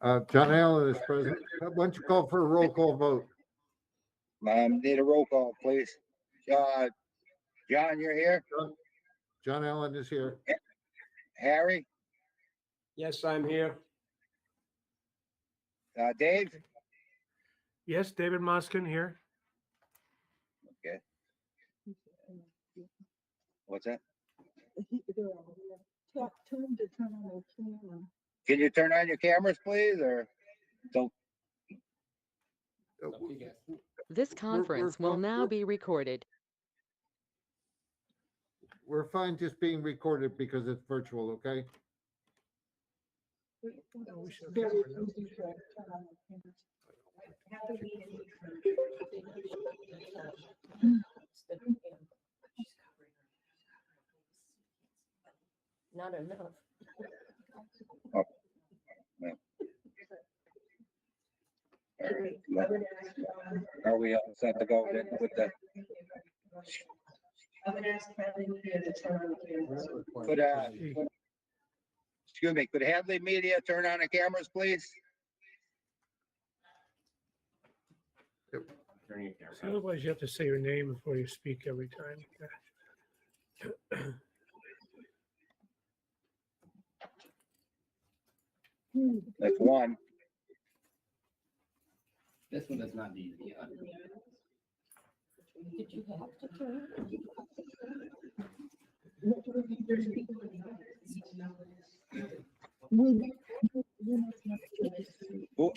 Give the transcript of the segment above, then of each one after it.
John Allen is present. Why don't you call for a roll call vote? Need a roll call, please. John, you're here? John Allen is here. Harry? Yes, I'm here. Dave? Yes, David Moskin here. Okay. What's that? Tell him to turn on their camera. Can you turn on your cameras, please, or don't? This conference will now be recorded. We're fine just being recorded because it's virtual, okay? Very easy to turn on their cameras. Not enough. Oh, no. All right. Are we all set to go then with the? I would ask Hadley Media to turn on the cameras. Excuse me, could Hadley Media turn on the cameras, please? Otherwise, you have to say your name before you speak every time. That's one. This one does not need to be on. Did you have to turn? Who,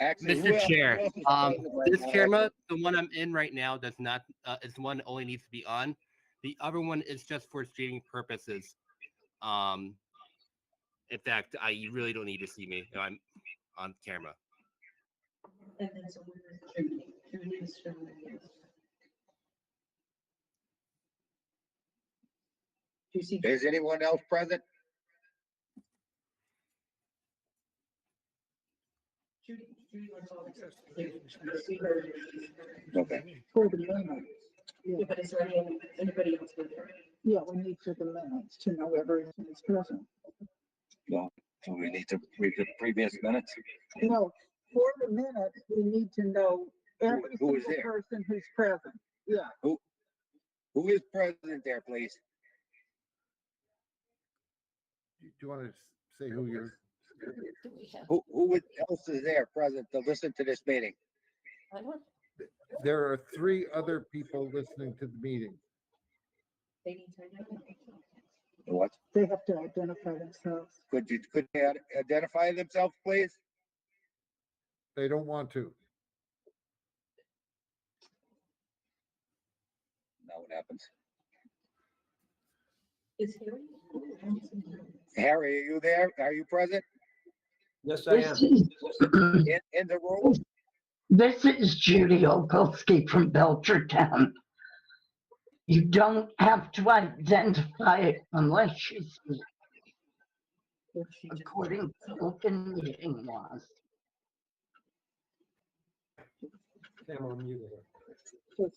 actually, who Mr. else- Chair, who else is present right this now? camera, the one I'm in right now, does not is the one that only needs to be on. The other one is just for streaming purposes. In fact, you really don't need to see me. I'm on camera. And then so we're streaming. Do you see? Is anyone else present? Judy wants all this. Okay. For the minutes. Yeah, but is there anybody else with her? Yeah, we need for the minutes to know everyone is present. No. So we need to read the previous minutes. No, for the minutes, we need to know every Who is single there? person who's present. Yeah. Who is present there, please? Do you want to say who you're? Who else is there present to listen to this meeting? There are 3 other people listening to the meeting. What? They have to identify themselves. Could they identify themselves, please? They don't want to. Now what happens? Is Harry, are you there? Are you present Yes, I am. in the room? This is Judy Ogulski from Belchertown. You don't have to identify it unless you see it, according to open meeting laws. Camera muted.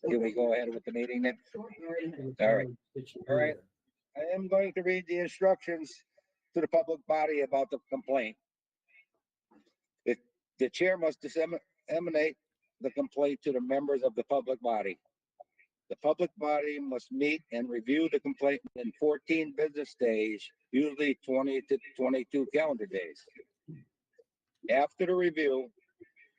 Can we go ahead with the meeting then? All right. All right. I am going to read the instructions to the public body about the complaint. The chair must disseminate the complaint to the members of the public body. The public body must meet and review the complaint in 14 business days, usually 20 to 22 calendar days. After the review,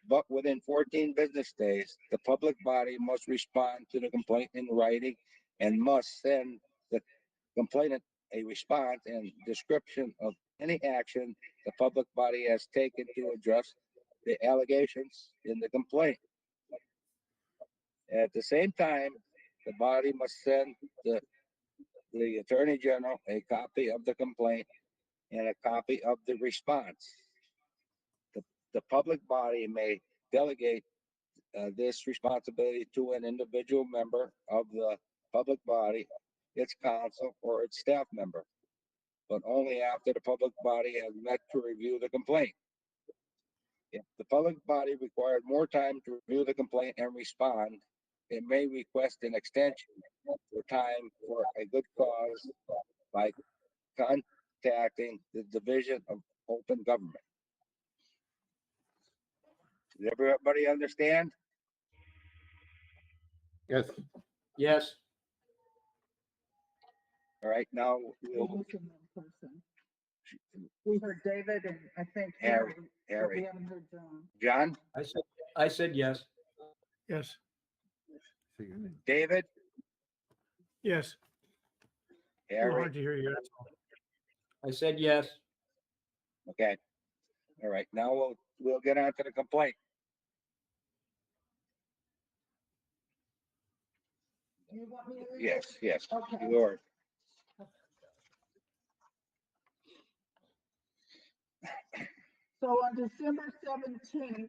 but within 14 business days, the public body must respond to the complaint in writing and must send the complainant a response and description of any action the public body has taken to address the allegations in the complaint. At the same time, the body must send the Attorney General a copy of the complaint and a copy of the response. The public body may delegate this responsibility to an individual member of the public body, its counsel, or its staff member, but only after the public body has met to review the complaint. If the public body required more time to review the complaint and respond, it may request an extension for time for a good cause by contacting the Division of Open Government. Does everybody understand? Yes, Yes, All right, now We're we'll, missing one person. We heard David and I think Harry, Harry, but we Harry. haven't heard John. John, I said yes. Yes, say your name. David, yes. A little Harry. hard to hear you. That's all. I said yes. Okay. All right, now we'll get on to the complaint. You want me to read it? Yes, yes, Okay. yours. So on December 17th,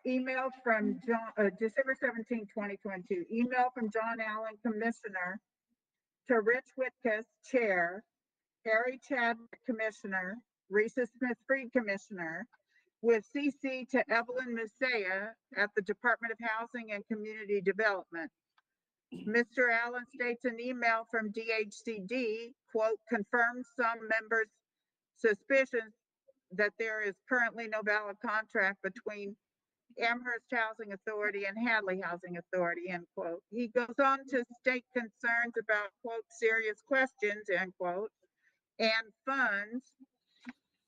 email from John, December 17, 2022, email from John Allen, Commissioner, to Rich Whitkus, Chair, Harry Chadwick, Commissioner, Risa Smith-Freed, Commissioner, with CC to Evelyn Musea at the Department of Housing and Community Development. Mr. Allen states an email from DHCD, quote, confirms some members' suspicions that there is currently no valid contract between Amherst Housing Authority and Hadley Housing Authority, end quote. He goes on to state concerns about, quote, serious questions, end quote, and funds,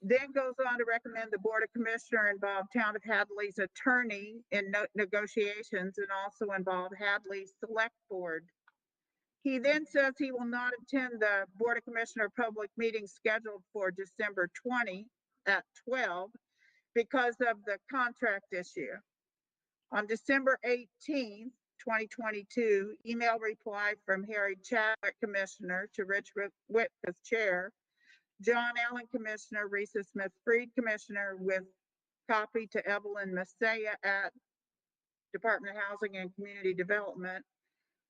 then goes on to recommend the Board of Commissioner involve Town of Hadley's attorney in negotiations and also involve Hadley's Select Board. He then says he will not attend the Board of Commissioner public meeting scheduled for December 20 at 12 because of the contract issue. On December 18th, 2022, email reply from Harry Chadwick, Commissioner, to Rich Whitkus, Chair, John Allen, Commissioner, Risa Smith-Freed, Commissioner, with copy to Evelyn Musea at Department of Housing and Community Development,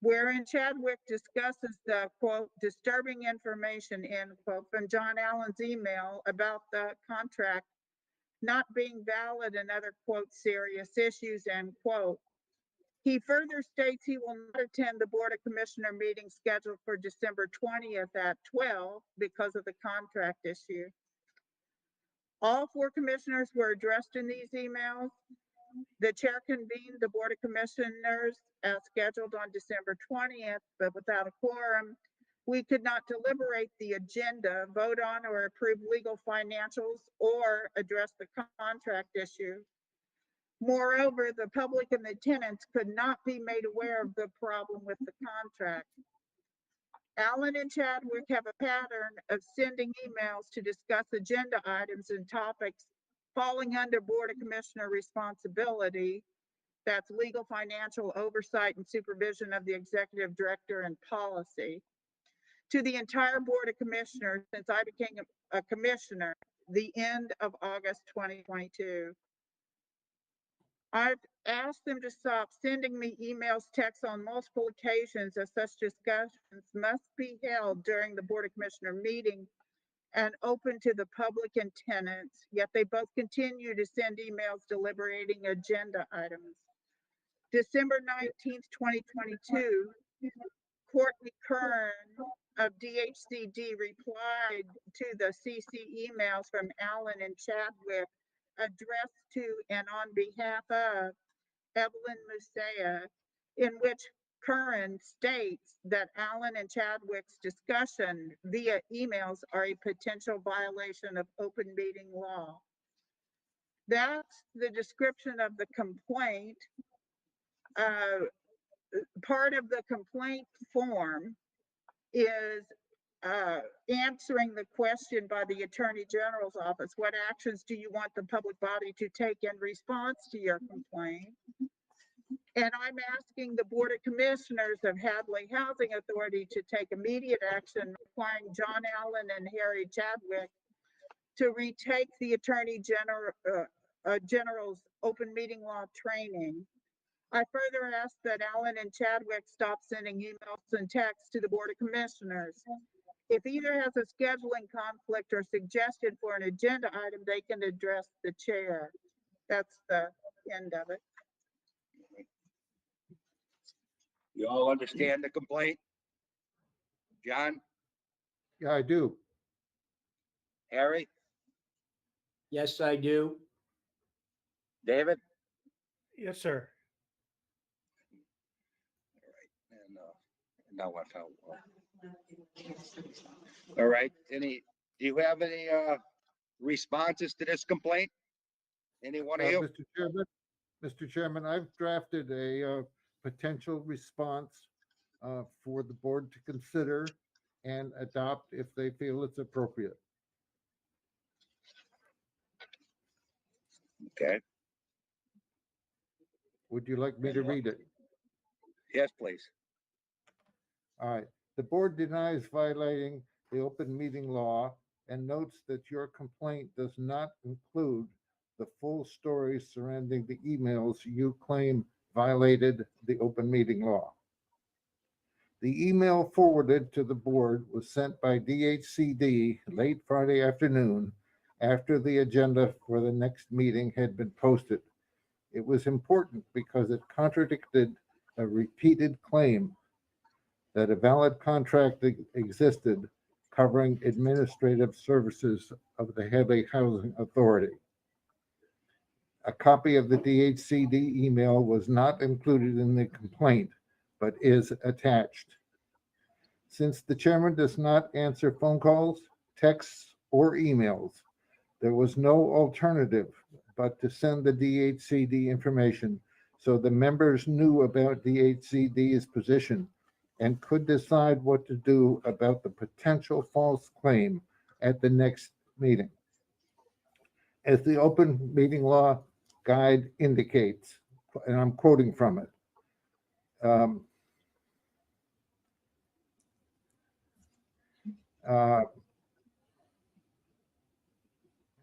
wherein Chadwick discusses the, quote, disturbing information, end quote, from John Allen's email about the contract not being valid and other, quote, serious issues, end quote. He further states he will not attend the Board of Commissioner meeting scheduled for December 20th at 12 because of the contract issue. All four commissioners were addressed in these emails. The chair convened the Board of Commissioners as scheduled on December 20th, but without a quorum, we could not deliberate the agenda, vote on or approve legal financials, or address the contract issue. Moreover, the public and the tenants could not be made aware of the problem with the contract. Allen and Chadwick have a pattern of sending emails to discuss agenda items and topics falling under Board of Commissioner responsibility. That's legal, financial oversight and supervision of the executive director and policy. To the entire Board of Commissioners since I became a commissioner, the end of August 2022. I've asked them to stop sending me emails, texts on multiple occasions, as such discussions must be held during the Board of Commissioner meeting and open to the public and tenants, yet they both continue to send emails deliberating agenda items. December 19th, 2022, Courtney Kern of DHCD replied to the CC emails from Allen and Chadwick addressed to and on behalf of Evelyn Musea, in which Curran states that Allen and Chadwick's discussion via emails are a potential violation of open meeting law. That's the description of the complaint. Part of the complaint form is answering the question by the Attorney General's office. What actions do you want the public body to take in response to your complaint? And I'm asking the Board of Commissioners of Hadley Housing Authority to take immediate action requiring John Allen and Harry Chadwick to retake the Attorney General's open meeting law training. I further ask that Allen and Chadwick stop sending emails and texts to the Board of Commissioners. If either has a scheduling conflict or suggestion for an agenda item, they can address the chair. That's the end of it. You all understand the complaint? John, yeah, I do. Harry, Yes, I do. David? Yes, sir. And now what? All right, do you have any responses to this complaint? Anyone of you? Mr. Chairman, I've drafted a potential response for the board to consider and adopt if they feel it's appropriate. Okay, Would you like me to read it? yes, please. All right. The board denies violating the open meeting law and notes that your complaint does not include the full story surrounding the emails you claim violated the open meeting law. The email forwarded to the board was sent by DHCD late Friday afternoon after the agenda for the next meeting had been posted. It was important because it contradicted a repeated claim that a valid contract existed covering administrative services of the Hadley Housing Authority. A copy of the DHCD email was not included in the complaint, but is attached. Since the chairman does not answer phone calls, texts, or emails, there was no alternative but to send the DHCD information so the members knew about DHCD's position and could decide what to do about the potential false claim at the next meeting. As the open meeting law guide indicates, and I'm quoting from it,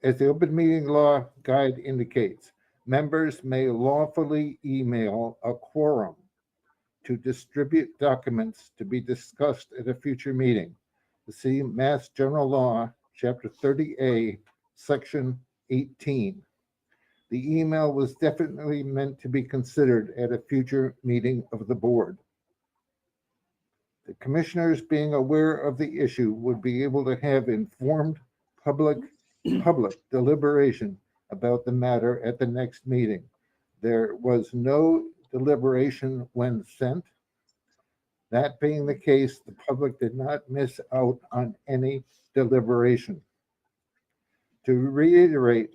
as the open meeting law guide indicates, members may lawfully email a quorum to distribute documents to be discussed at a future meeting. See Mass General Law, Chapter 30A, Section 18. The email was definitely meant to be considered at a future meeting of the board. The commissioners, being aware of the issue, would be able to have informed public deliberation about the matter at the next meeting. There was no deliberation when sent. That being the case, the public did not miss out on any deliberation. To reiterate,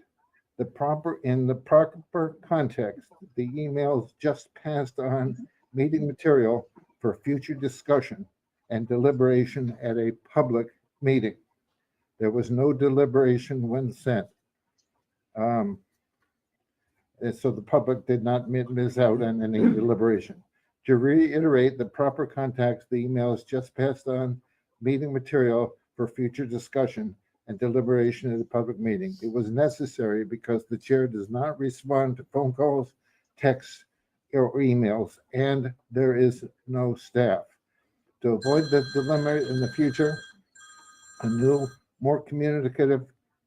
in the proper context, the emails just passed on meeting material for future discussion and deliberation at a public meeting. There was no deliberation when sent. And so the public did not miss out on any deliberation. To reiterate the proper context, the emails just passed on meeting material for future discussion and deliberation at a public meeting. It was necessary because the chair does not respond to phone calls, texts, or emails, and there is no staff. To avoid the dilemma in the future, a new, more communicative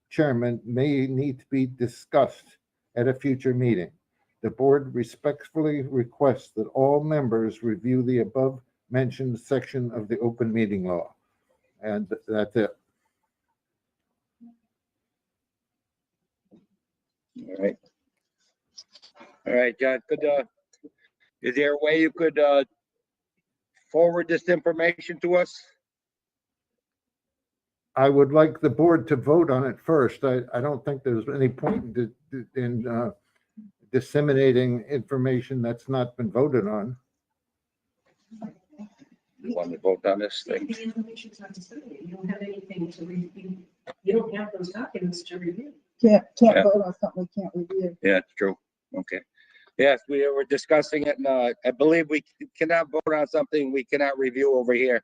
chairman may need to be discussed at a future meeting. The board respectfully requests that all members review the above mentioned section of the open meeting law. And that's it. All right, John, is there a way you could forward this information to us? I would like the board to vote on it first. I don't think there's any point in disseminating information that's not been voted on. You want to vote on this thing? The information's not disseminated. You don't have anything to review. You don't have those documents to review. Can't Yeah. vote on something we can't review. Yeah, it's true. Okay. Yes, we were discussing it, and I believe we cannot vote on something we cannot review over here.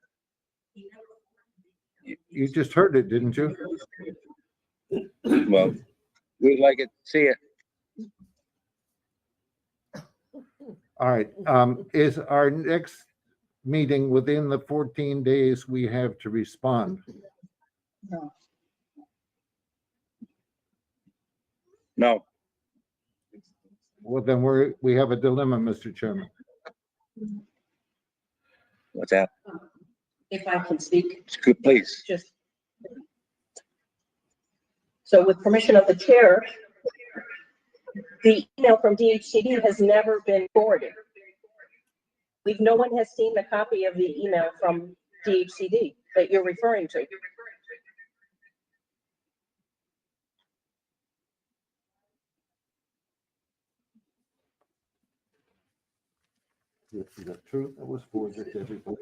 You just heard it, didn't you? Well, we'd like to see it. All right. Is our next meeting within the 14 days we have to respond? No. No. Well, then we have a dilemma, Mr. Chairman. What's that? If I can speak, Good, please. just. So with permission of the chair, the email from DHCD has never been forwarded. No one has seen the copy of the email from DHCD that you're referring to. Yes, is that true? That was forwarded to everybody.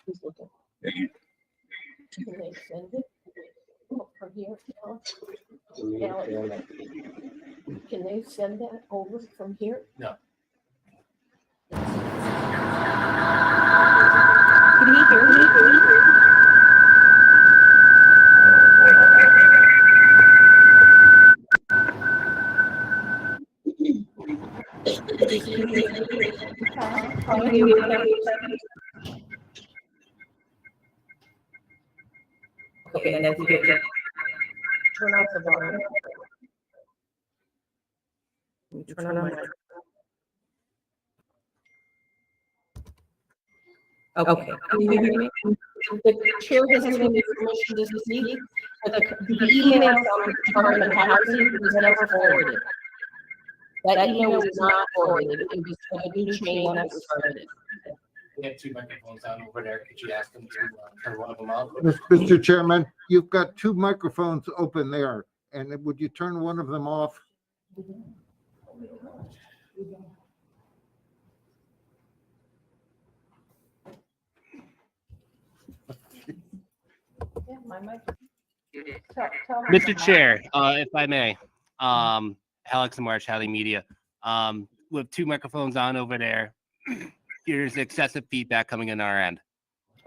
Who's looking? Can they send it from here? Alan? Can they send that over from here? No. Can you hear me? Okay, and if you get turn off the volume. Turn on my. Okay, can you hear me? The chair has given me permission to speak, but the email from the Department of Housing was never forwarded. That email was not forwarded, it was a new chain that was started. We have 2 microphones on over there. Could you ask them to turn one of them off? Mr. Chairman, you've got 2 microphones open there, and would you turn one of them off? Yeah, my mic. Mr. Chair, if I may, Alex and March, Hadley Media, with 2 microphones on over there, there's excessive feedback coming in our end,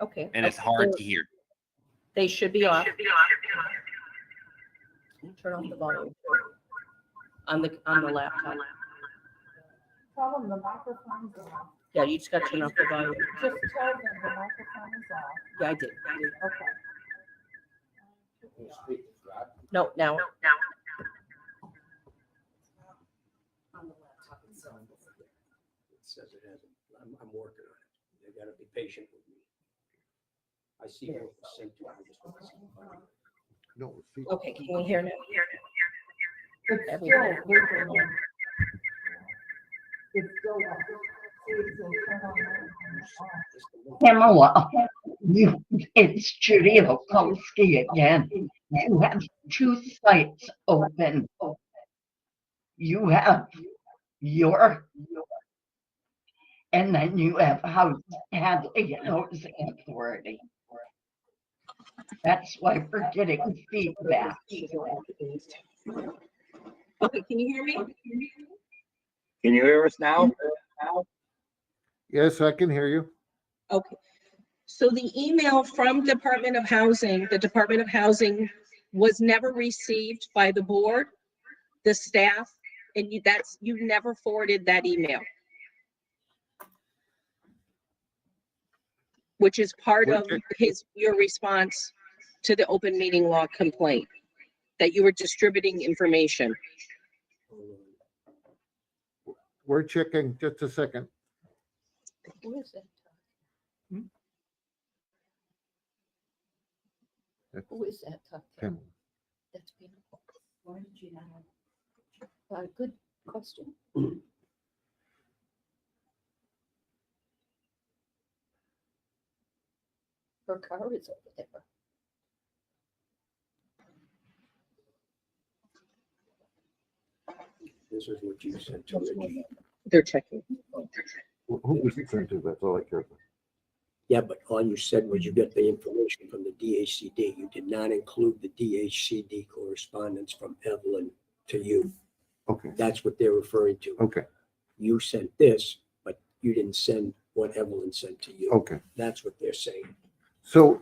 Okay. and it's hard to hear. They should be off. Turn off the volume on the laptop. Tell them the microphone's off. Yeah, you just got to turn off the volume. Just tell them the microphone is off. Yeah, I did. Okay. No, now. On the laptop itself. It says it hasn't. I'm working on it. They gotta be patient with me. I see what was sent to me. I just want to see. No. see- Okay, can we hear now? It's Everyone. still working. It's still on. See, it says turn on that and off. Pamela, it's Judy Okolsky again. You have 2 sites open. You have your, and then you have Hadley Housing Authority. That's why we're getting feedback. Okay, can you hear me? Can you hear us now? Yes, I can hear you. Okay. So the email from Department of Housing, the Department of Housing was never received by the board, the staff, and you never forwarded that email. Which is part of your response to the open meeting law complaint, that you were distributing information. We're checking, just a second. Who is that? Who is that? Pamela. That's beautiful. Why did you not? Good question. Her car is over there. This is what you sent to me. They're checking. Who was it sent to? That's all I care about. Yeah, but all you said was you got the information from the DHCD. You did not include the DHCD correspondence from Evelyn to you. Okay, That's what they're referring to. okay, You sent this, but you didn't send what Evelyn sent to you. okay. That's what they're saying. So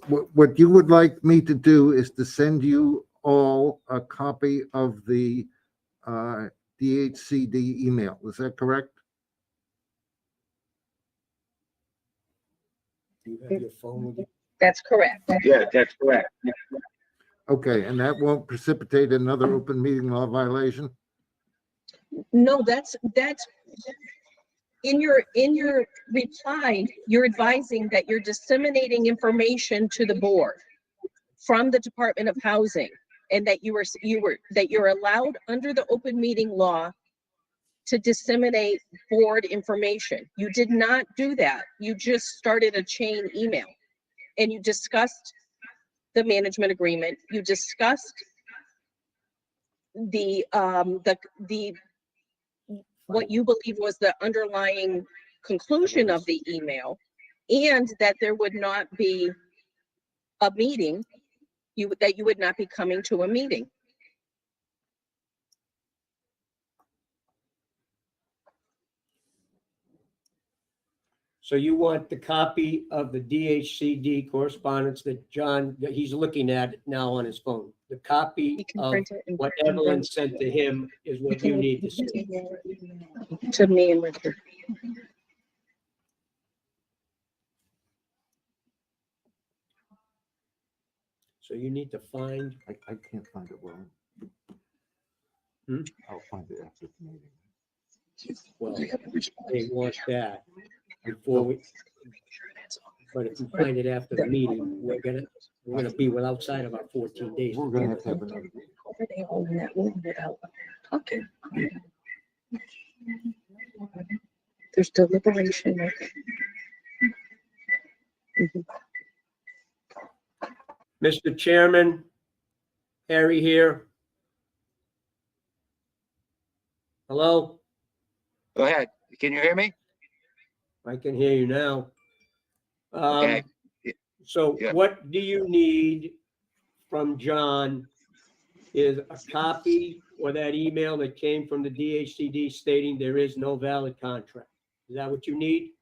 what you would like me to do is to send you all a copy of the DHCD email. Is that correct? Do you have your phone with you? That's correct. Yeah, that's correct. Okay, and that won't precipitate another open meeting law violation? No, that's in your reply, you're advising that you're disseminating information to the board. from the Department of Housing, and that you're allowed under the open meeting law to disseminate board information. You did not do that. You just started a chain email, and you discussed the management agreement. You discussed the what you believe was the underlying conclusion of the email, and that there would not be a meeting, that you would not be coming to a meeting. So you want the copy of the DHCD correspondence that John, that he's looking at now on his phone. The copy You can of print it and what and Evelyn then- sent to him is what you need to see. To me and Richard. So you need to find, I can't find it well. Hmm? I'll find it after the meeting. well, they want that before we, but if you find it after the meeting, we're gonna be well outside of our 14 days. We're gonna have to have another meeting. They all in that room without talking. There's deliberation. Mr. Chairman, Harry here. Hello, Go ahead. Can you hear me? I can hear you now. Okay. So Yeah. what do you need from John? Is a copy or that email that came from the DHCD stating there is no valid contract? Is that what you need?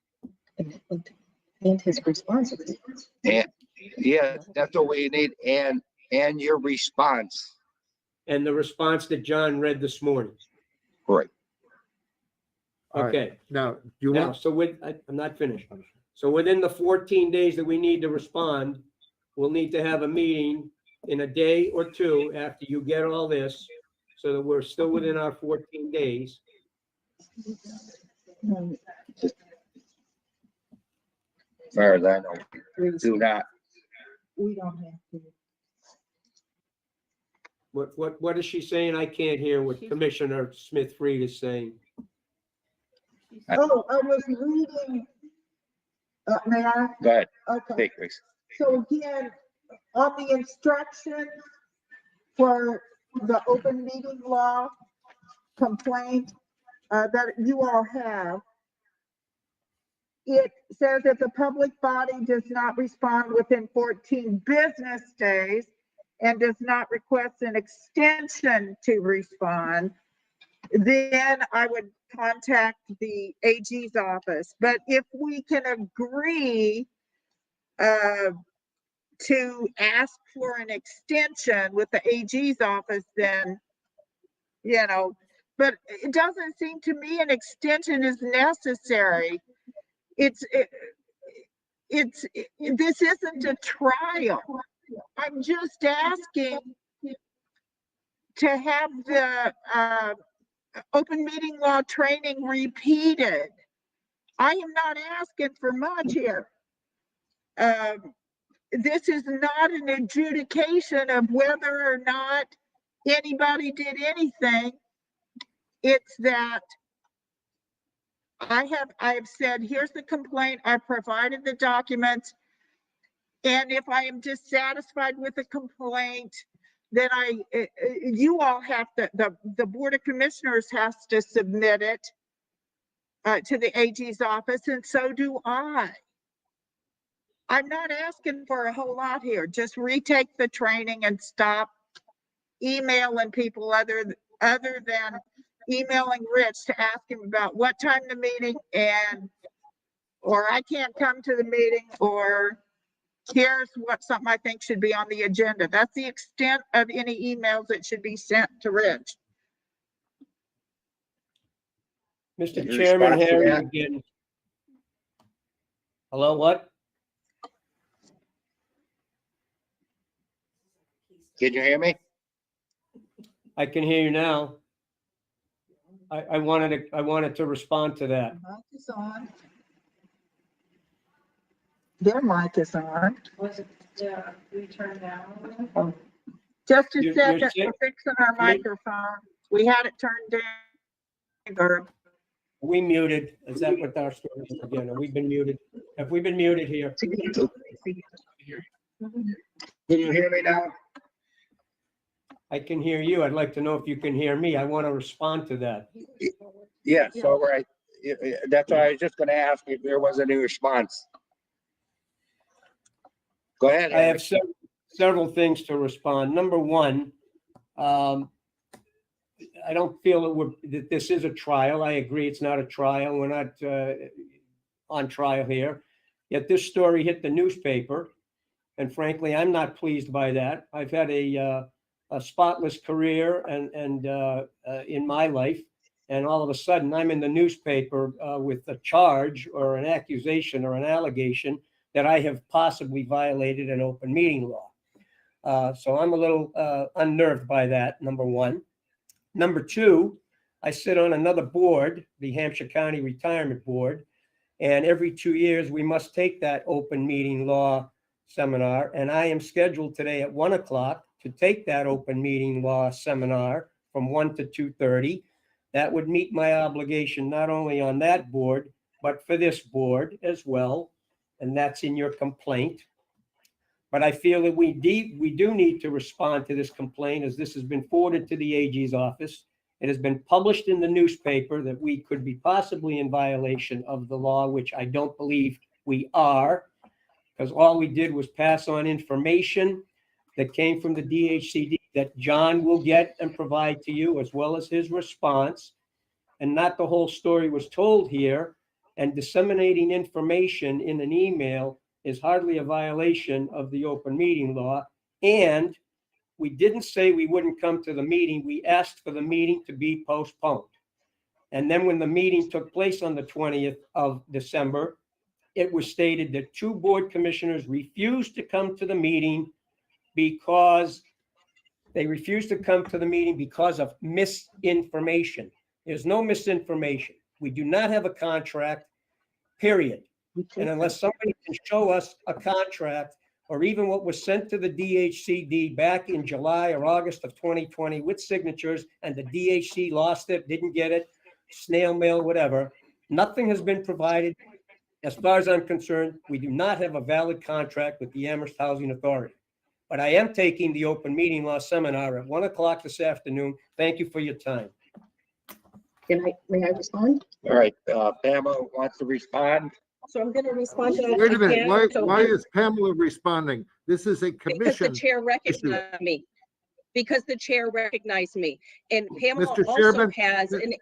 And his responses. And yeah, that's what we need. And your response. And the response that John read this morning? Correct. All right. Okay, Now, do you now, want, so I'm not finished. So within the 14 days that we need to respond, we'll need to have a meeting in a day or two after you get all this, so that we're still within our 14 days. As far as I know, do not. We don't have to. What is she saying? I can't hear what Commissioner Smith-Freed is saying. Oh, I was reading. May I? Go ahead. Okay, Take this. so again, on the instructions for the open meeting law complaint that you all have, it says if the public body does not respond within 14 business days and does not request an extension to respond, then I would contact the AG's office. But if we can agree to ask for an extension with the AG's office, then, but it doesn't seem to me an extension is necessary. This isn't a trial. I'm just asking to have the open meeting law training repeated. I am not asking for much here. This is not an adjudication of whether or not anybody did anything. It's that I have said, here's the complaint, I provided the documents, and if I am dissatisfied with the complaint, then you all have to, the Board of Commissioners has to submit it to the AG's office, and so do I. I'm not asking for a whole lot here. Just retake the training and stop emailing people other than emailing Rich to ask him about what time the meeting or I can't come to the meeting, or here's something I think should be on the agenda. That's the extent of any emails that should be sent to Rich. Mr. Any Chairman, response to Harry that? again. Hello, what? Can you hear me? I can hear you now. I wanted to respond to that. Mic is on. Their mic is on. Was it, we turned down? Oh. Just a You're second, sick? we're fixing our microphone. We had it turned down. Or- We muted. Is that what our story is again? Have we been muted? Have we been muted here? Can you hear me now? I can hear you. I'd like to know if you can hear me. I want to respond to that. Yes, all right. That's why I was just gonna ask if there was any response. Go ahead. I have several things to respond. Number one, I don't feel that this is a trial. I agree it's not a trial. We're not on trial here. Yet this story hit the newspaper. And frankly, I'm not pleased by that. I've had a spotless career and in my life. And all of a sudden, I'm in the newspaper with a charge or an accusation or an allegation that I have possibly violated an open meeting law. So I'm a little unnerved by that, number one. Number two, I sit on another board, the Hampshire County Retirement Board, and every 2 years we must take that open meeting law seminar. And I am scheduled today at 1 o'clock to take that open meeting law seminar from 1 to 2:30. That would meet my obligation not only on that board, but for this board as well. And that's in your complaint. But I feel that we do need to respond to this complaint, as this has been forwarded to the AG's office. It has been published in the newspaper that we could be possibly in violation of the law, which I don't believe we are, because all we did was pass on information that came from the DHCD that John will get and provide to you, as well as his response. And not the whole story was told here. And disseminating information in an email is hardly a violation of the open meeting law. And we didn't say we wouldn't come to the meeting. We asked for the meeting to be postponed. And then when the meeting took place on the 20th of December, it was stated that 2 board commissioners refused to come to the meeting because of misinformation. There's no misinformation. We do not have a contract, period. And unless somebody can show us a contract or even what was sent to the DHCD back in July or August of 2020 with signatures, and the DHC lost it, didn't get it, snail mail, whatever, nothing has been provided. As far as I'm concerned, we do not have a valid contract with the Amherst Housing Authority. But I am taking the open meeting law seminar at 1 o'clock this afternoon. Thank you for your time. May I respond? All right, Pamela wants to respond. So I'm going to respond to that. Wait a minute, again. So- why is Pamela responding? This is a Because the commission. chair recognized me. Because the chair recognized me. And Pamela Mr. also Chairman, has an.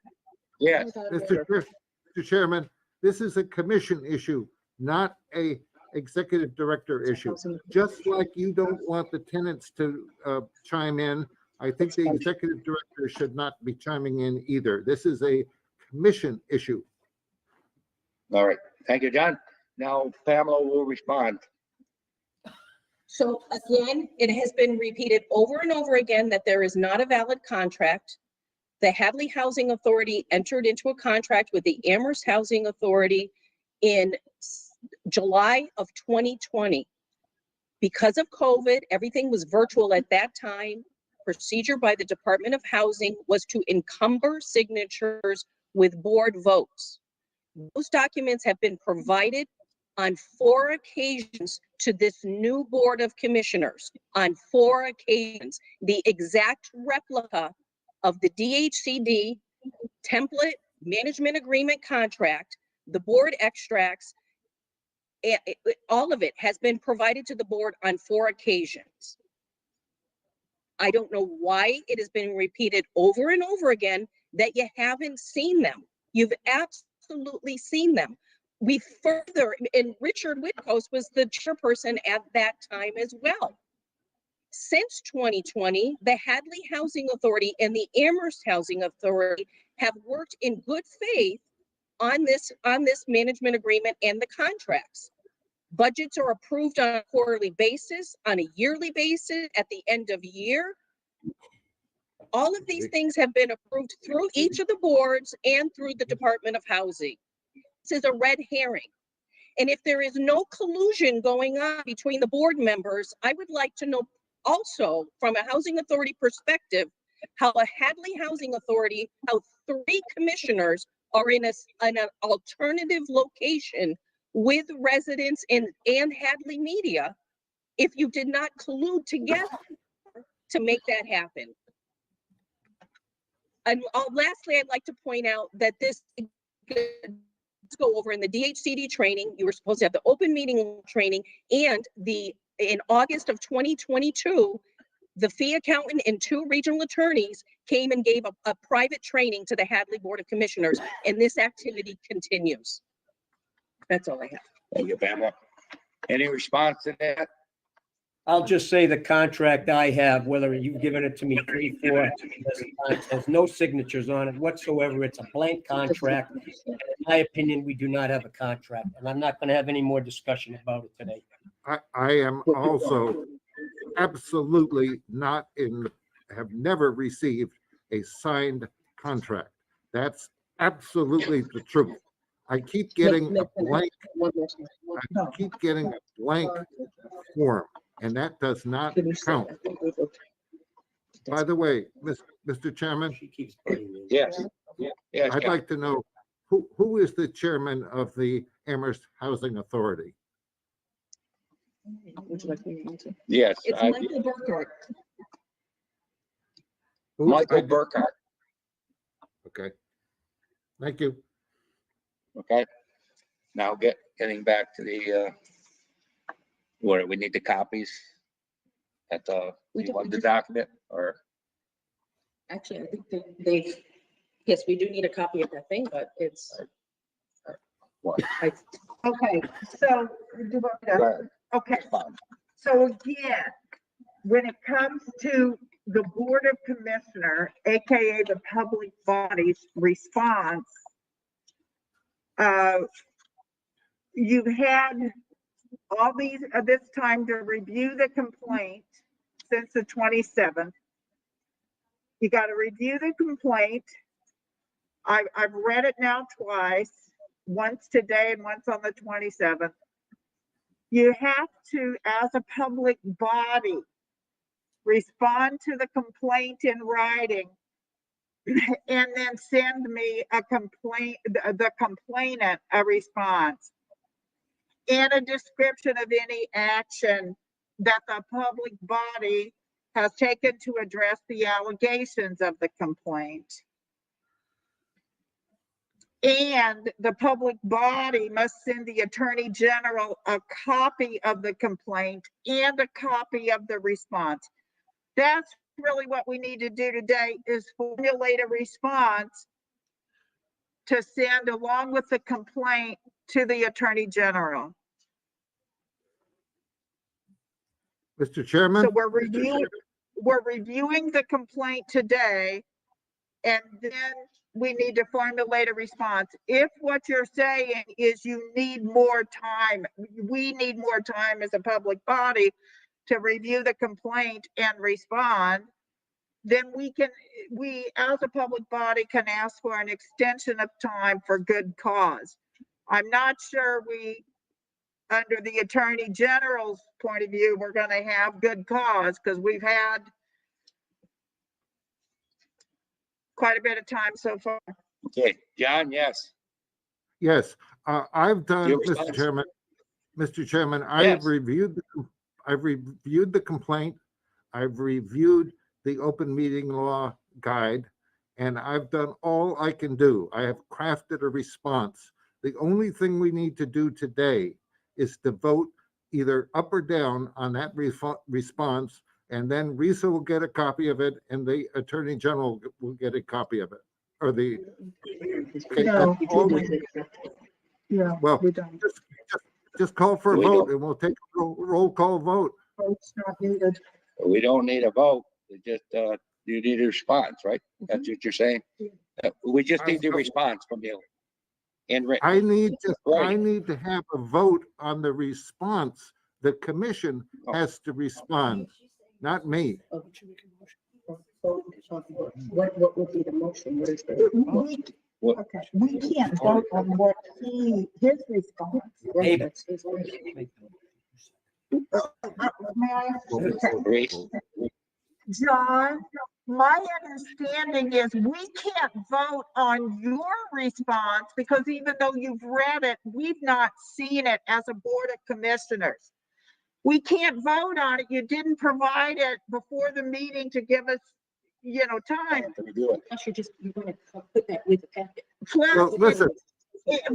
Yes, Mr. Chairman, this is a commission issue, not a executive director issue. Just like you don't want the tenants to chime in, I think the executive director should not be chiming in either. This is a commission issue. all right. Thank you, John. Now Pamela will respond. So again, it has been repeated over and over again that there is not a valid contract. The Hadley Housing Authority entered into a contract with the Amherst Housing Authority in July of 2020. Because of COVID, everything was virtual at that time. Procedure by the Department of Housing was to encumber signatures with board votes. Those documents have been provided on 4 occasions to this new Board of Commissioners, on 4 occasions, the exact replica of the DHCD template management agreement contract, the board extracts, all of it has been provided to the board on 4 occasions. I don't know why it has been repeated over and over again that you haven't seen them. You've absolutely seen them. We further, and Richard Whitcoast was the chairperson at that time as well. Since 2020, the Hadley Housing Authority and the Amherst Housing Authority have worked in good faith on this management agreement and the contracts. Budgets are approved on a quarterly basis, on a yearly basis, at the end of year. All of these things have been approved through each of the boards and through the Department of Housing. This is a red herring. And if there is no collusion going on between the board members, I would like to know also, from a housing authority perspective, how a Hadley Housing Authority, how 3 commissioners are in an alternative location with residents and Hadley Media, if you did not collude together to make that happen. And lastly, I'd like to point out that this, let's go over in the DHCD training, you were supposed to have the open meeting training, and in August of 2022, the fee accountant and 2 regional attorneys came and gave a private training to the Hadley Board of Commissioners, and this activity continues. That's all I have. Thank you, Pamela. Any response to that? I'll just say the contract I have, whether you've given it to me 3, 4, has no signatures on it whatsoever. It's a blank contract. In my opinion, we do not have a contract, and I'm not going to have any more discussion about it today. I am also absolutely not have never received a signed contract. That's absolutely the truth. I keep getting a blank form, and that does not count. By the way, Mr. Chairman, She keeps putting in. Yes. Yes, I'd John. like to know who is the chairman of the Amherst Housing Authority? Yes. It's I- Michael Burkhart. Who? Michael Burkhart. Okay. Thank you. Okay. Now getting back to the, what, we need the copies at We you want the just- document or? Actually, I think they've, yes, we do need a copy of that thing, but it's. What? Okay, so, Go ahead. okay, Fine. so again, when it comes to the Board of Commissioner, AKA the public body's response, you've had all this time to review the complaint since the 27th. You got to review the complaint. I've read it now twice, once today and once on the 27th. You have to, as a public body, respond to the complaint in writing and then send me the complainant a response and a description of any action that the public body has taken to address the allegations of the complaint. And the public body must send the Attorney General a copy of the complaint and a copy of the response. That's really what we need to do today, is formulate a response to send along with the complaint to the Attorney General. Mr. Chairman? So we're reviewing the complaint today, and then we need to formulate a response. If what you're saying is you need more time, we need more time as a public body to review the complaint and respond, then we as a public body can ask for an extension of time for good cause. I'm not sure under the Attorney General's point of view, we're going to have good cause, because we've had quite a bit of time so far. Okay, John, yes. Yes, I've done, Your Mr. response. Chairman, I have Yes. reviewed the complaint. I've reviewed the open meeting law guide, and I've done all I can do. I have crafted a response. The only thing we need to do today is to vote either up or down on that response, and then Risa will get a copy of it and the Attorney General will get a copy of it. Or the, okay, No. that's all we- No, Well, we don't. just call for a We vote don't. and we'll take a roll call vote. Vote's not needed. We don't need a vote. It just, you need a response, right? That's what you're saying? We just need the response from you. In written. I need Right. to have a vote on the response. The commission has to respond, not me. What would be the motion? What is the? Okay, we can't vote on what his response. David. May I ask? Okay. Reese, John, my understanding is we can't vote on your response because even though you've read it, we've not seen it as a board of commissioners. We can't vote on it. You didn't provide it before the meeting to give us, time. to review it. I should just, you want to put that with the packet. Plus, Well, listen,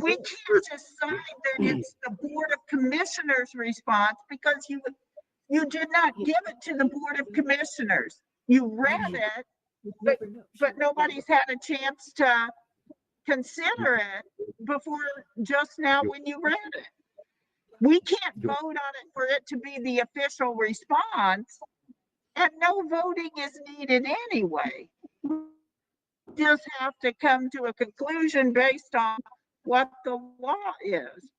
we can't decide that it's the board of commissioners' response because you did not give it to the board of commissioners. You read it, but nobody's had a chance to consider it before just now when you read it. We can't vote on it for it to be the official response, and no voting is needed anyway. Just have to come to a conclusion based on what the law is.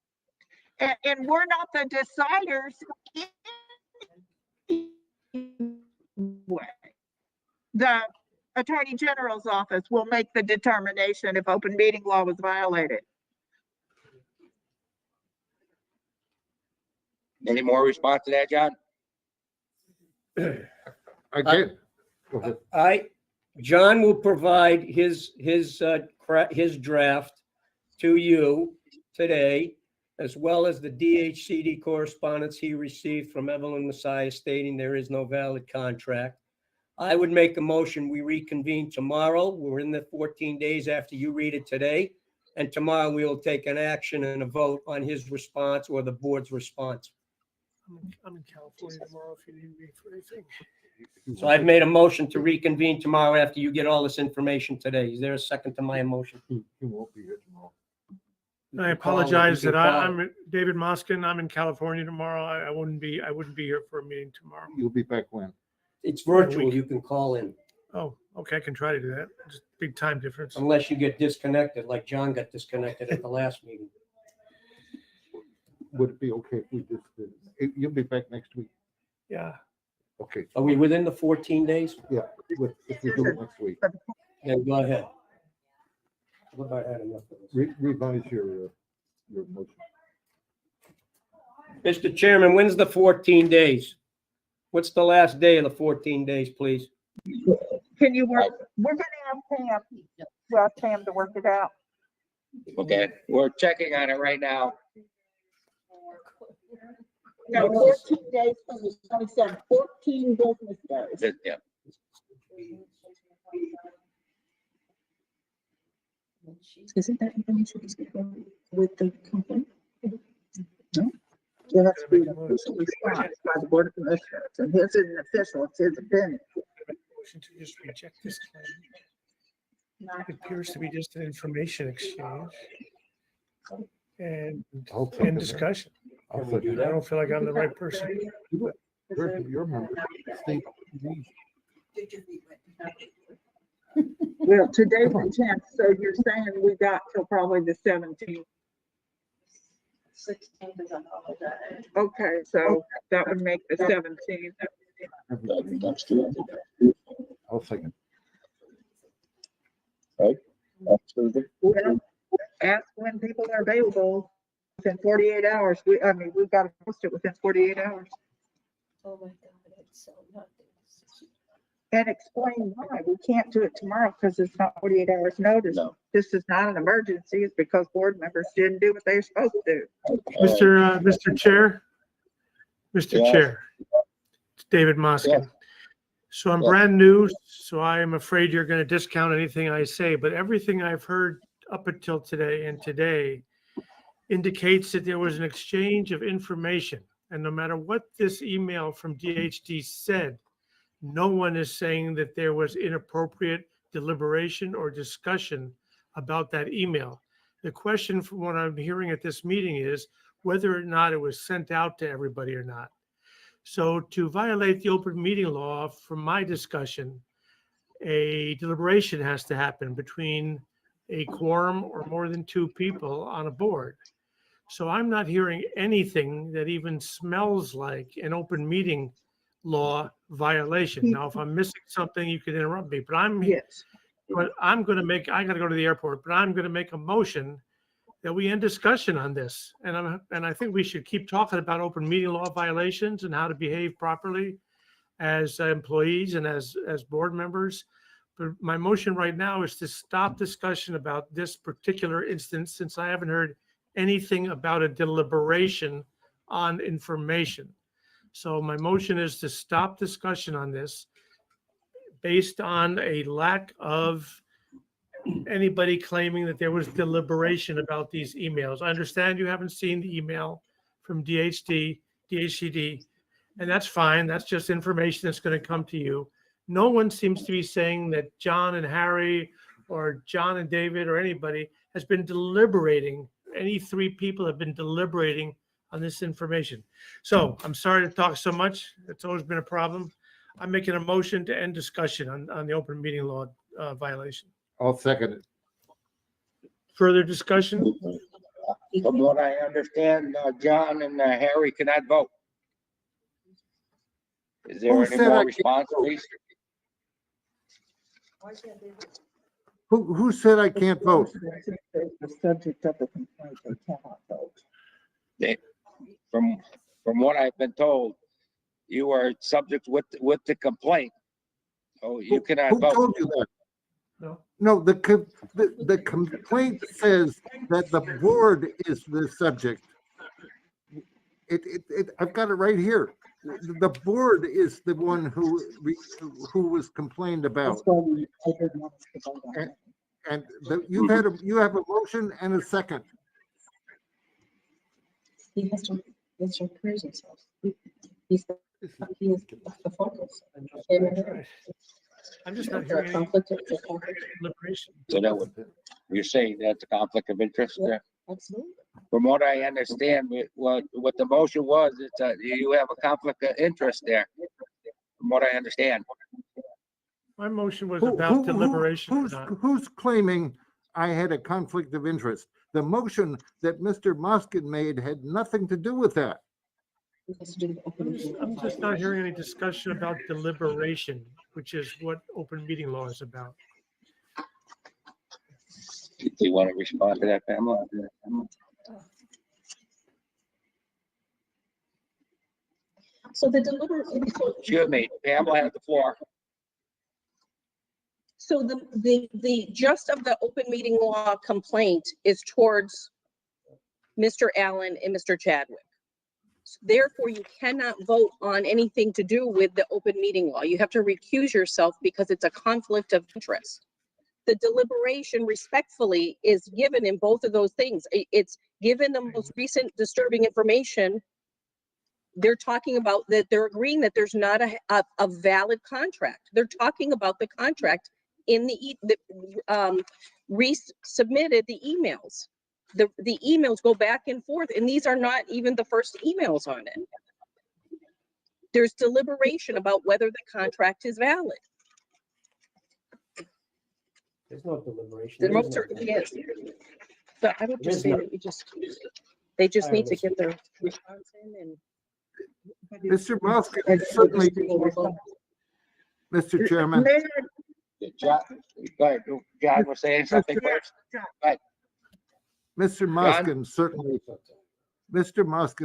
And we're not the deciders anyway. The Attorney General's office will make the determination if open meeting law was violated. Any more response to that, John? I did. Go ahead. John will provide his draft to you today, as well as the DHCD correspondence he received from Evelyn Messiah stating there is no valid contract. I would make a motion, we reconvene tomorrow. We're in the 14 days after you read it today. And tomorrow we will take an action and a vote on his response or the board's response. I'm in California tomorrow if you need me for anything. So I've made a motion to reconvene tomorrow after you get all this information today. Is there a second to my motion? He won't be here tomorrow. I apologize that I'm David Moskin. I'm in California tomorrow. I wouldn't be here for a meeting tomorrow. You'll be back when? It's virtual. You can call in Oh, okay, I can try to do that. Just big time difference. unless you get disconnected, like John got disconnected at the last meeting. Would it be okay if we just did? You'll be back next week. Yeah. Okay. Are we within the 14 days? Yeah, if we do it next week. Then go ahead. What about had enough of this? Revise your motion. Mr. Chairman, when's the 14 days? What's the last day of the 14 days, please? Can you work? We're gonna have Pam. We'll ask Pam to work it out. Okay, we're checking on it right now. No, 14 days from the 27th, 14 business days. Yeah. Isn't that information with the company? No. It has to be an official response by the board of commissioners, and his isn't official, it's his opinion. Motion to just reject this claim. It appears to be just an information exchange and I'll second that. discussion. I'll Can we do second I that? don't feel like I'm the right person. Your member, Steve, Well, today's the 10th, so you're saying we got till probably the 17th. 16th is a holiday. Okay, so that would make the 17th. I'll second. Well, ask when people are available within 48 hours. We've got to post it within 48 hours. Oh my God, it's so nothing. And explain why. We can't do it tomorrow because it's not 48 hours notice. No. This is not an emergency. It's because board members didn't do what they were supposed to do. Mr. Chair, Mr. Yes. Chair, it's David Moskin. Yes. So I'm Yes. brand new, so I am afraid you're going to discount anything I say, but everything I've heard up until today and today indicates that there was an exchange of information. And no matter what this email from DHD said, no one is saying that there was inappropriate deliberation or discussion about that email. The question from what I'm hearing at this meeting is whether or not it was sent out to everybody or not. So to violate the open meeting law, from my discussion, a deliberation has to happen between a quorum or more than two people on a board. So I'm not hearing anything that even smells like an open meeting law violation. Now, if I'm missing something, you can interrupt me, but Yes. but I'm going to make, I got to go to the airport, but I'm going to make a motion that we end discussion on this. And I think we should keep talking about open meeting law violations and how to behave properly as employees and as board members. But my motion right now is to stop discussion about this particular instance, since I haven't heard anything about a deliberation on information. So my motion is to stop discussion on this based on a lack of anybody claiming that there was deliberation about these emails. I understand you haven't seen the email from DHCD, and that's fine. That's just information that's going to come to you. No one seems to be saying that John and Harry or John and David or anybody has been deliberating. Any three people have been deliberating on this information. So I'm sorry to talk so much. It's always been a problem. I'm making a motion to end discussion on the open meeting law violation. I'll second it. Further discussion? From what I understand, John and Harry cannot vote. Is there Who any said I more can't response, vote? please? Who said I can't vote? The subject of the complaint, they cannot vote. From what I've been told, you are subject with the complaint. Oh, you cannot Who vote. told you that? No. No, the complaint says that the board is the subject. I've got it right here. The board is the one who was complained about. That's why I didn't want us to vote on it. And you have a motion and a second. He has to recuse himself. He is the focus. I'm just not hearing any Conflict of deliberation. So that would, you're saying that's a conflict of interest there? Absolutely. From what I understand, what the motion was, it's you have a conflict of interest there. From what I understand. My motion was about deliberation or not. Who's claiming I had a conflict of interest? The motion that Mr. Moskin made had nothing to do with that. I'm just not hearing any discussion about deliberation, which is what open meeting law is about. Do you want to respond to that, Pamela? So the deliberation. Excuse me, Pamela has the floor. So the gist of the open meeting law complaint is towards Mr. Allen and Mr. Chadwick. Therefore, you cannot vote on anything to do with the open meeting law. You have to recuse yourself because it's a conflict of interest. The deliberation respectfully is given in both of those things. It's given the most recent disturbing information. They're talking about that they're agreeing that there's not a valid contract. They're talking about the contract in the resubmitted the emails. The emails go back and forth, and these are not even the first emails on it. There's deliberation about whether the contract is valid. There's no deliberation. There most certainly is. So I would just say that they just need to get their response in and. Mr. Moskin certainly, Mr. Chairman, John, go ahead. John was saying something first. Mr. Moskin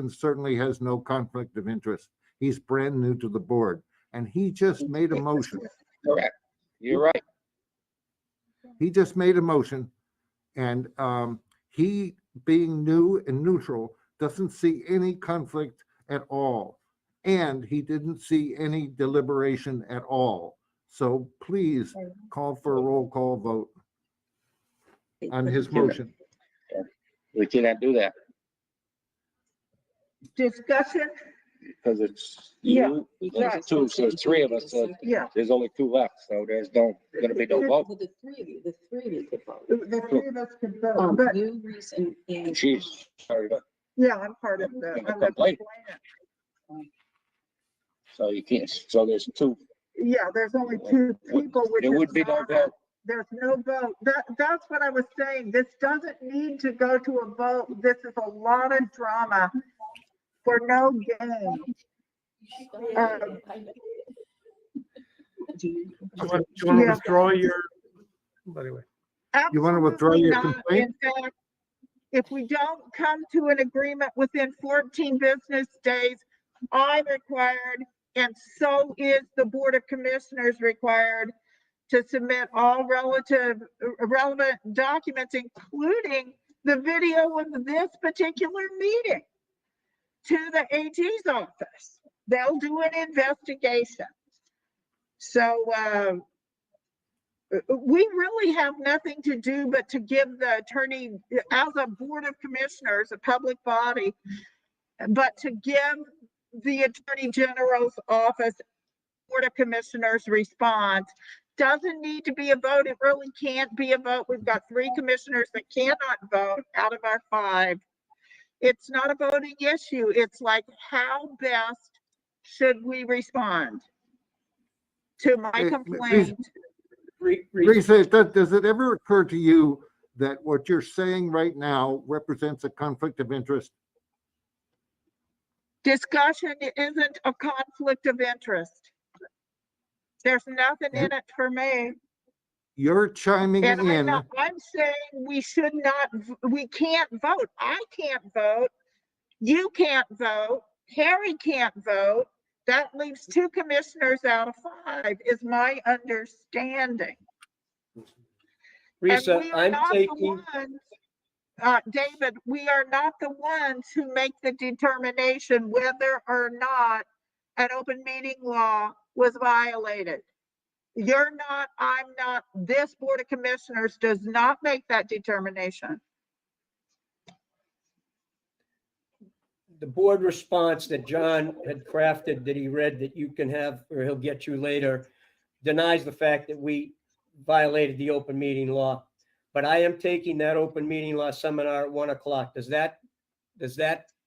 certainly has no conflict of interest. He's brand new to the board, and he just made a motion. Correct. You're right. He just made a motion, and he, being new and neutral, doesn't see any conflict at all. And he didn't see any deliberation at all. So please call for a roll call vote on his motion. We cannot do that Discussion, because it's Yeah, you, right. it's two, so there's three of us. So yeah. there's only two left, so there's gonna be no vote. The three of you could vote. The three of us could vote, but You, Reese, and. She's sorry, yeah, I'm part of the, I'm the Complaint. complainant. so you can't. So there's two. Yeah, there's only two people, which There is would be no not- vote. There's no vote. That's what I was saying. This doesn't need to go to a vote. This is a lot of drama for no gain. Do Do you want to Yeah. withdraw your But anyway, You want to withdraw Absolutely your not. complaint? In fact, if we don't come to an agreement within 14 business days, I'm required, and so is the Board of Commissioners required, to submit all relevant documents, including the video of this particular meeting, to the AG's office. They'll do an investigation. So we really have nothing to do but to give the attorney, as a Board of Commissioners, a public body, but to give the Attorney General's office, Board of Commissioners response. Doesn't need to be a vote. It really can't be a vote. We've got 3 commissioners that cannot vote out of our 5. It's not a voting issue. It's like, how best should we respond to my Hey, complaint? Risa, does it ever occur to you that what you're saying right now represents a conflict of interest? Discussion isn't a conflict of interest. There's nothing in it for me. You're chiming And in. I'm saying we should not, we can't vote. I can't vote. You can't vote. Harry can't vote. That leaves 2 commissioners out of 5, is my understanding. Risa, And we are I'm not taking, the ones, David, we are not the ones who make the determination whether or not an open meeting law was violated. You're not, I'm not, this Board of Commissioners does not make that determination. the board response that John had crafted, that he read, that you can have, or he'll get you later, denies the fact that we violated the open meeting law. But I am taking that open meeting law seminar at 1 o'clock. Does that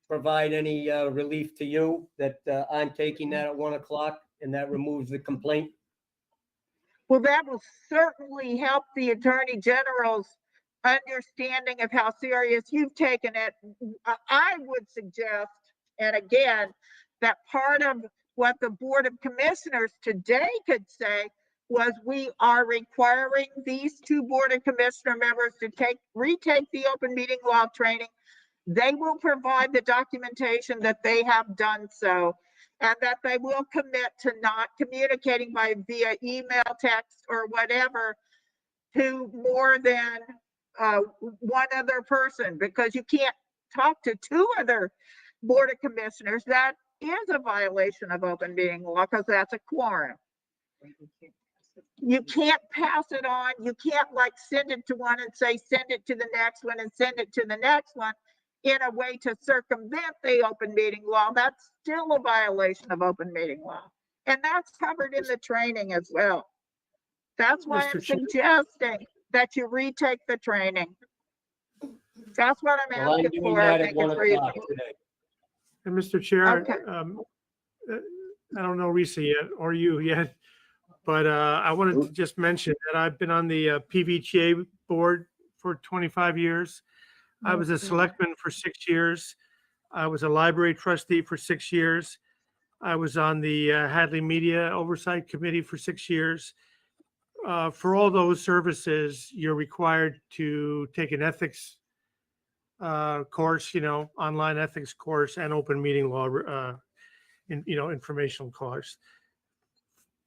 provide any relief to you, that I'm taking that at 1 o'clock and that removes the complaint? Well, that will certainly help the Attorney General's understanding of how serious you've taken it. I would suggest, and again, that part of what the Board of Commissioners today could say was, we are requiring these 2 Board of Commissioner members to retake the open meeting law training. They will provide the documentation that they have done so, and that they will commit to not communicating via email, text, or whatever to more than 1 other person, because you can't talk to 2 other Board of Commissioners. That is a violation of open meeting law, because that's a quorum. You can't pass it on. You can't like send it to one and say, send it to the next one and send it to the next one in a way to circumvent the open meeting law. That's still a violation of open meeting law. And that's covered in the training as well. That's why I'm suggesting that you retake the training. That's what I'm Well, I'm asking doing for. I that at think 1 it's o'clock reasonable. today. and Mr. Chair, Okay. I don't know Risa yet, or you yet, but I wanted to just mention that I've been on the PVTA board for 25 years. I was a selectman for 6 years. I was a library trustee for 6 years. I was on the Hadley Media Oversight Committee for 6 years. For all those services, you're required to take an ethics course, online ethics course, and open meeting law, informational course.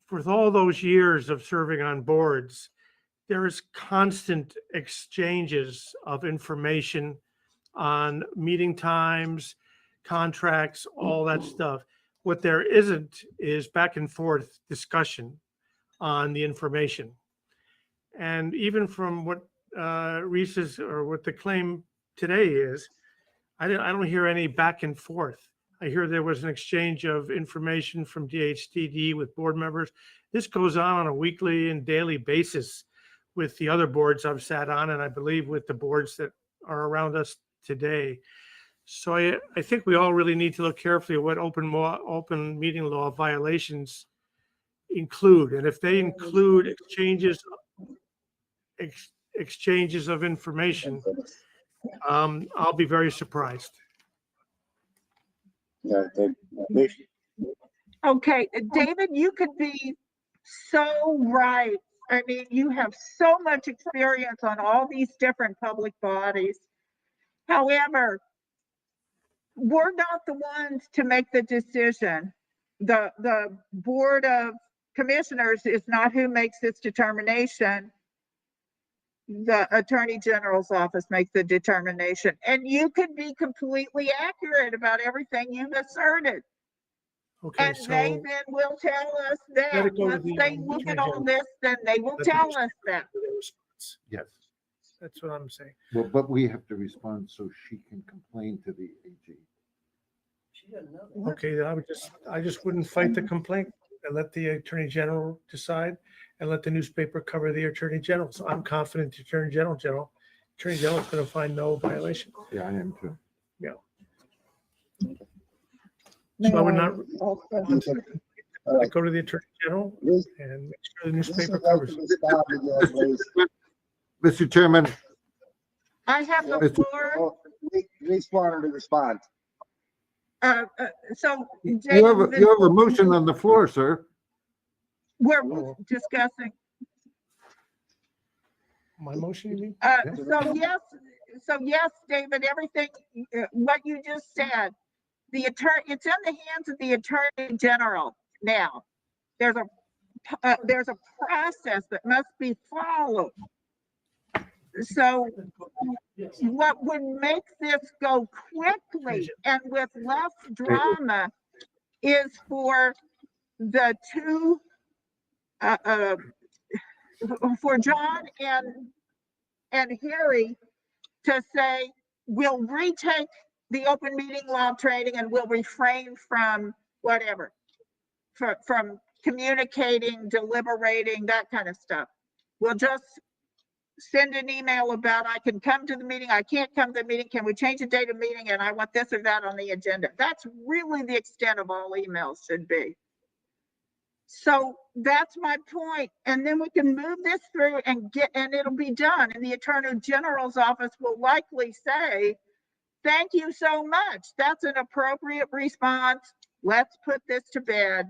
For all those years of serving on boards, there is constant exchanges of information on meeting times, contracts, all that stuff. What there isn't is back and forth discussion on the information. And even from what Risa's, or what the claim today is, I don't hear any back and forth. I hear there was an exchange of information from DHTD with board members. This goes on a weekly and daily basis with the other boards I've sat on, and I believe with the boards that are around us today. So I think we all really need to look carefully at what open meeting law violations include. And if they include exchanges of information, I'll be very surprised. Okay, David, you could be so right I mean, you have so much experience on all these different public bodies. However, we're not the ones to make the decision. The Board of Commissioners is not who makes this determination. The Attorney General's office makes the determination. And you could be completely accurate about everything you've asserted. Okay, And so they then will tell us Let that. it go to Once the, they look Attorney at all General. this, then they will Let them tell us that. their response. Yes. That's what I'm saying. Well, but we have to respond so she can complain to the AG. Okay, then I just wouldn't fight the complaint and let the Attorney General decide and let the newspaper cover the Attorney General. So I'm confident the Attorney General is going to find no violation. Yeah, I am too. So I would not Also- go to the Attorney General and make sure the newspaper covers it. Mr. Chairman, I have the Mr. floor. Respond to respond. So you have a motion on the floor, sir. we're discussing. My motion, you mean? So yes, David, everything, what you just said, it's in the hands of the Attorney General now. There's a process that must be followed. So what would make this go quickly and with less drama is for the two, for John and Harry to say, we'll retake the open meeting law training and we'll refrain from whatever, from communicating, deliberating, that kind of stuff. We'll just send an email about, I can come to the meeting, I can't come to the meeting, can we change the date of meeting, and I want this or that on the agenda. That's really the extent of all emails should be. So that's my point. And then we can move this through and it'll be done. And the Attorney General's office will likely say, thank you so much. That's an appropriate response. Let's put this to bed.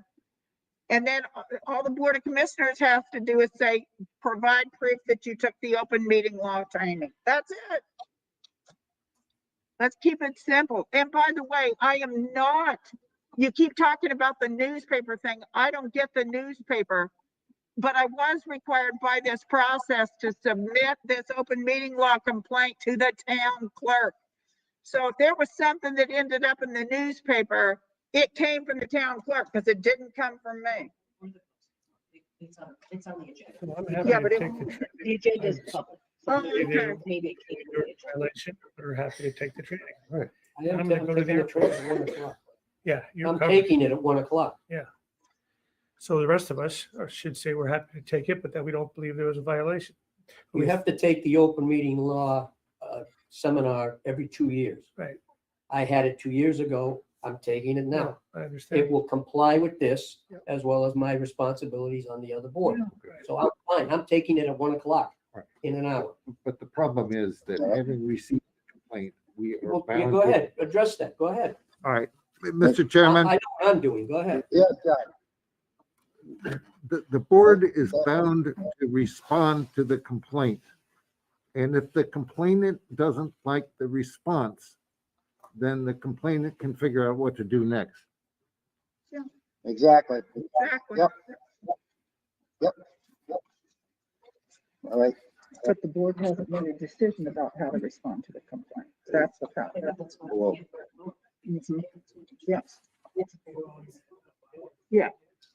And then all the Board of Commissioners have to do is say, provide proof that you took the open meeting law training. That's it. Let's keep it simple. And by the way, I am not, you keep talking about the newspaper thing. I don't get the newspaper, but I was required by this process to submit this open meeting law complaint to the town clerk. So if there was something that ended up in the newspaper, it came from the town clerk because it didn't come from me. It's on the agenda. So I'm happy Yeah, to but take the training. The agenda is public. Oh, Either okay. Maybe it came you're from in the agenda. violation, We're happy to take the training. I am I'm gonna go to the taking training at 1 o'clock. Yeah, you're I'm covered. taking it at 1 o'clock. So the rest of us should say we're happy to take it, but that we don't believe there was a violation. We have to take the open meeting law seminar every 2 years. Right. I had it 2 years ago. I'm taking it now. I understand. It will comply with this Yep. as well as my responsibilities on the other board. Right. So I'm fine. I'm taking it at 1 o'clock Right. in an hour. But the problem is that having received the complaint, we are Well, bound. yeah, go to- ahead, address that. Go ahead. All right, Mr. Chairman. I know what I'm doing. Go ahead. Yes, John. The board is bound to respond to the complaint. And if the complainant doesn't like the response, then the complainant can figure out what to do next. Exactly. Exactly. Yep. All right. But the board hasn't made a decision about how to respond to the complaint. That's the problem. Well, Mhm. Yes.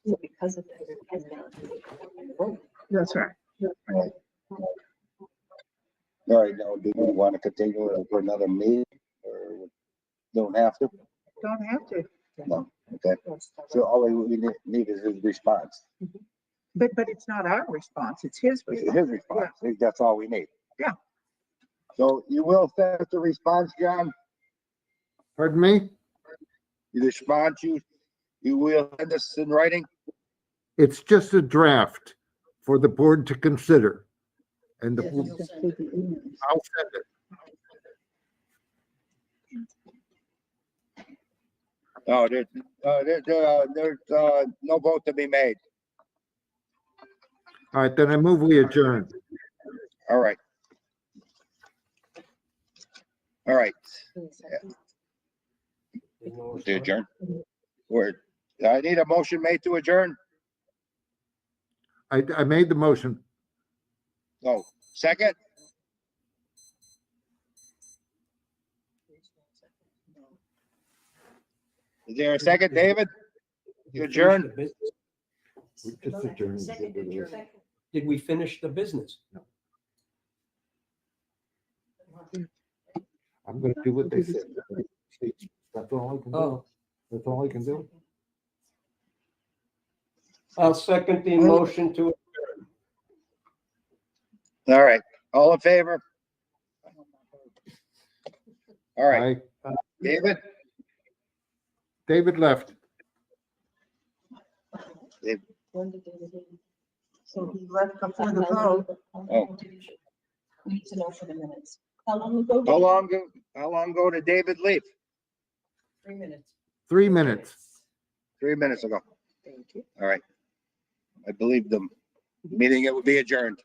So because of this, it has been. That's right. all right, now, do we want to continue it for another meeting or don't have to? Don't have to. No, okay. So all we need is his response. But it's not our response, it's his response. His response. That's all we need. Yeah. So you will send us the response, John? Pardon me? You respond, you will send us in writing? It's just a draft for the board to consider. And Yes, I'll just do the emails. send it. No, there's no vote to be made. All right, then I move we adjourn. All right. All right, to adjourn. I need a motion made to adjourn. I made the motion. No, second? Is there a second, David? To adjourn? We just adjourned. Did we finish the business? I'm gonna do what they said. That's all I can do. Oh, That's all I can do. I'll second the motion to, All right, all in favor? All right, Aye. David? David left. So he left before the vote. Oh. Need to know for the minutes. How long ago? How long ago did David leave? 3 minutes. 3 minutes. 3 minutes ago. Thank you. All right. I believe the meeting it would be adjourned.